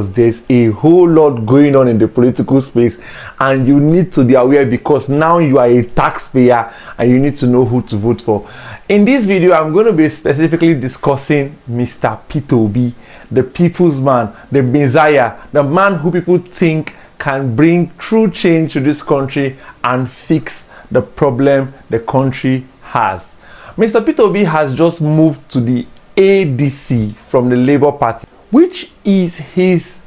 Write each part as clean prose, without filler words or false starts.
There's a whole lot going on in the political space, and you need to be aware because now you are a taxpayer and you need to know who to vote for. In this video, I'm going to be specifically discussing Mr. Peter Obi, the people's man, the messiah, the man who people think can bring true change to this country and fix the problem the country has. Mr. Peter Obi has just moved to the ADC from the Labour Party, which is his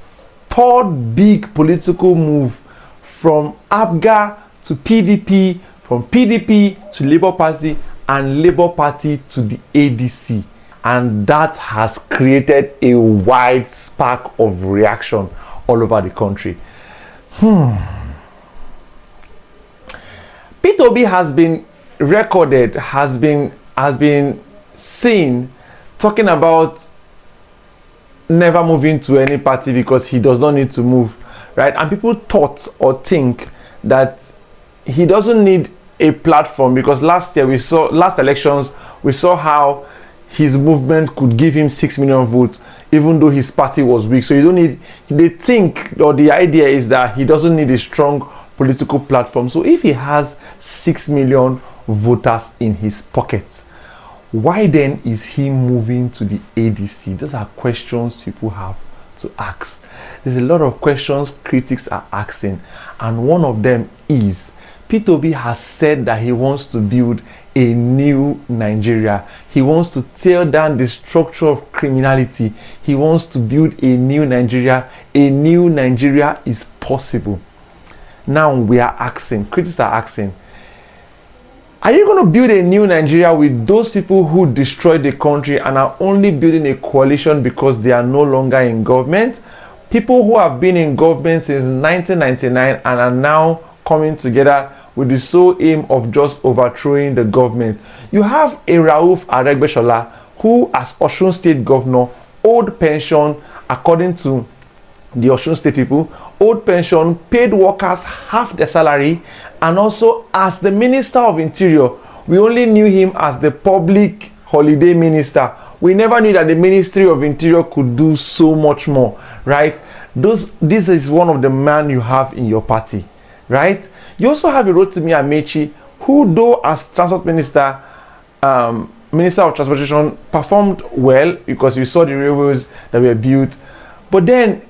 third big political move from APGA to PDP, from PDP to Labour Party, and Labour Party to the ADC. And that has created a wide spark of reaction all over the country. Peter Obi has been recorded, has been seen talking about never moving to any party because he does not need to move, right? And people thought or think that he doesn't need a platform because last elections we saw how his movement could give him 6 million votes even though his party was weak. So you don't need, they think, or the idea is that he doesn't need a strong political platform. So if he has 6 million voters in his pocket, why then is he moving to the ADC? Those are questions people have to ask. There's a lot of questions critics are asking, and one of them is Peter Obi has said that he wants to build a new Nigeria. He wants to tear down the structure of criminality. He wants to build a new Nigeria. A new Nigeria is possible. Now we are asking, critics are asking, are you going to build a new Nigeria with those people who destroyed the country and are only building a coalition because they are no longer in government? People who have been in government since 1999 and are now coming together with the sole aim of just overthrowing the government. You have a Rauf Aregbesola who, as Osun State Governor, owed pension according to the Osun State people, owed pension, paid workers half their salary, and also as the Minister of Interior, we only knew him as the public holiday minister. We never knew that the Ministry of Interior could do so much more, right? This is one of the men you have in your party, right? You also have a Rotimi Amechi, who, though as Transport Minister, Minister of Transportation, performed well because we saw the railways that were built, but then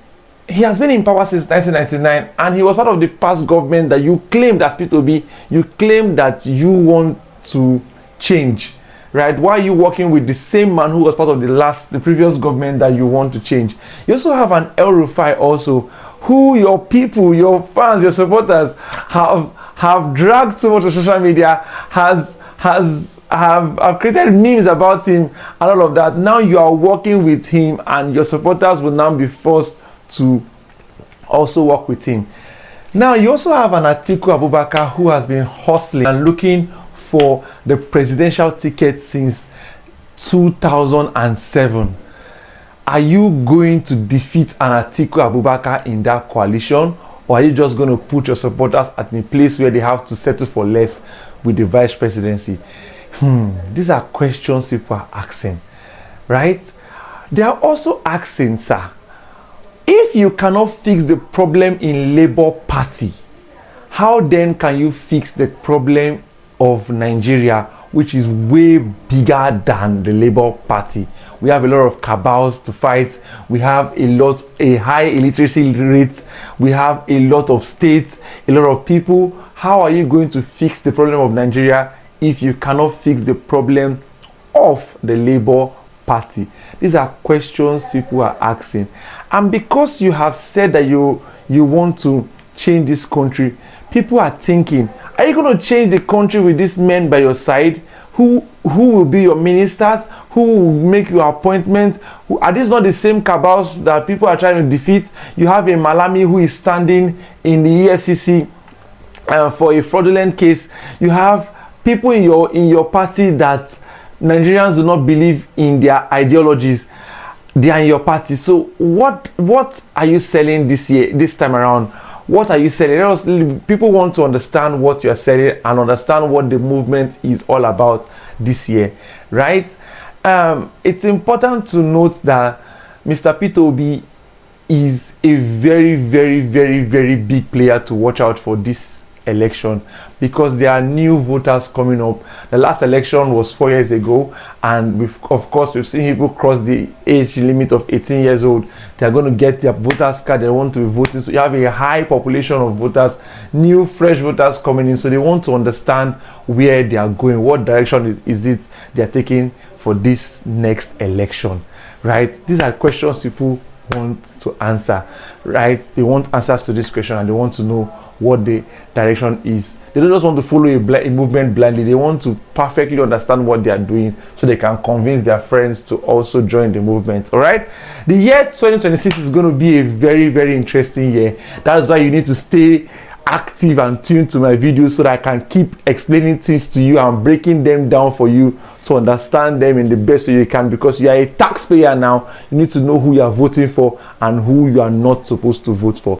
he has been in power since 1999 and he was part of the past government that you claimed as Peter Obi, you claimed that you want to change, right? Why are you working with the same man who was part of the previous government that you want to change? You also have an El Rufai also, who your people, your fans, your supporters have dragged so much on social media, have created memes about him and all of that. Now you are working with him and your supporters will now be forced to also work with him. Now you also have an Atiku Abubakar who has been hustling and looking for the presidential ticket since 2007. Are you going to defeat an Atiku Abubakar in that coalition, or are you just going to put your supporters at a place where they have to settle for less with the vice presidency? These are questions people are asking, right? They are also asking, sir, if you cannot fix the problem in Labour Party, how then can you fix the problem of Nigeria, which is way bigger than the Labour Party? We have a lot of cabals to fight. We have a high illiteracy rate. We have a lot of states, a lot of people. How are you going to fix the problem of Nigeria if you cannot fix the problem of the Labour Party? These are questions people are asking. And because you have said that you want to change this country, people are thinking, are you going to change the country with these men by your side? Who will be your ministers? Who will make your appointments? Are these not the same cabals that people are trying to defeat? You have a Malami who is standing in the EFCC for a fraudulent case. You have people in your party that Nigerians do not believe in their ideologies. They are in your party. So what are you selling this time around? What are you selling? People want to understand what you are selling and understand what the movement is all about this year, right? It's important to note that Mr. Peter Obi is a very, very, very, very big player to watch out for this election, because there are new voters coming up. The last election was 4 years ago, and of course we've seen people cross the age limit of 18 years old. They are going to get their voters card, they want to be voting. So you have a high population of voters, new fresh voters coming in, so they want to understand where they are going, what direction is it they are taking for this next election, right? These are questions people want to answer, right? They want answers to this question, and they want to know what the direction is. They don't just want to follow a movement blindly. They want to perfectly understand what they are doing, so they can convince their friends to also join the movement. All right, the year 2026 is going to be a very, very interesting year. That's why you need to stay active and tuned to my videos, so that I can keep explaining things to you and breaking them down for you to understand them in the best way you can, because you are a taxpayer now. You need to know who you are voting for and who you are not supposed to vote for.